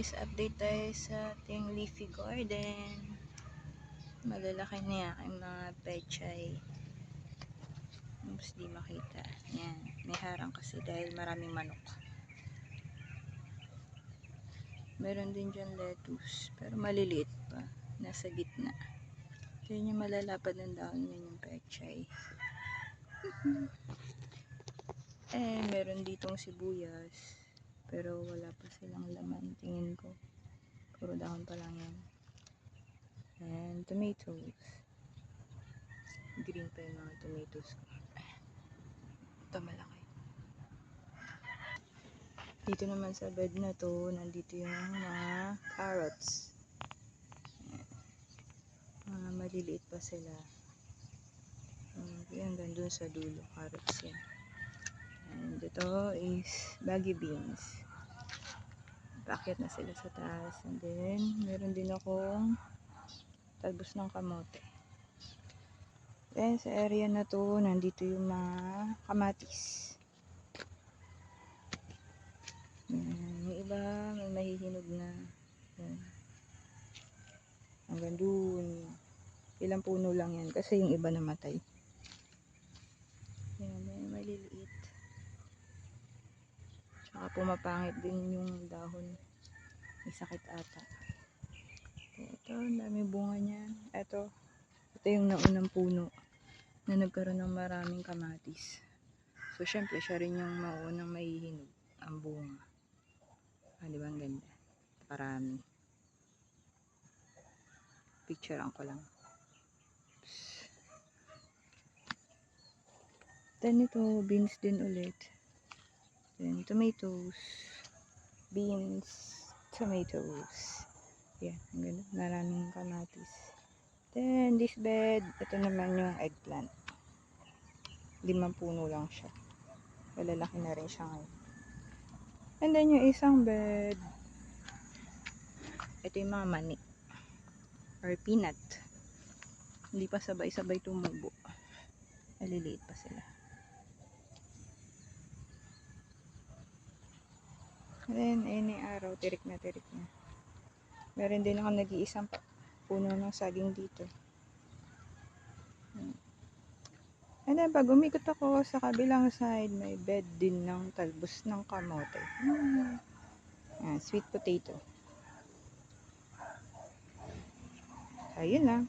guys, update tayo sa ating leafy garden. Malalaki na aking mga pechay. Mas di makita. Yan, may harang kasi dahil maraming manok. Meron din dyan lettuce, pero maliliit pa. Nasa gitna. Yan yung malalapad ng dahon yan yung pechay. Meron ditong sibuyas. Pero wala pa silang laman, tingin ko. Puro dahon pa lang yan. And tomatoes. Green pa yung mga tomatoes ko. Ito malaki. Dito naman sa bed na to, nandito yung mga carrots. Maliliit pa sila. Yan, gandun sa dulo, carrots yan. And ito is baggy beans. Paakyat na sila sa taas. And then, meron din akong talbos ng kamote. Then, sa area na to, nandito yung mga kamatis. Yung iba, may mahihinog na. Yan. Hanggang dun. Ilang puno lang yan. Kasi yung iba namatay. Yan, may maliliit. Tsaka pumapangit din yung dahon. May sakit ata. Ito, ang dami bunga niyan. Ito yung naunang puno na nagkaroon ng maraming kamatis. So, syempre, siya rin yung maunang mahihinog ang bunga. Diba ang ganda? Parami. Picturean ko lang. Then ito, beans din ulit. Then tomatoes. Beans. Tomatoes. Yan, ang ganda. Maraming kamatis. Then this bed, ito naman yung eggplant. 5 puno lang siya. Malalaki na rin siya ngayon. And then yung isang bed, ito yung mga mani. Or peanut. Hindi pa sabay-sabay tumubo. Maliliit pa sila. And then, any araw, tirik na. Meron din ako nag-iisang puno ng saging dito. And then, pag umikot ako sa kabilang side, may bed din ng talbos ng kamote. Sweet potato. Ayun lang.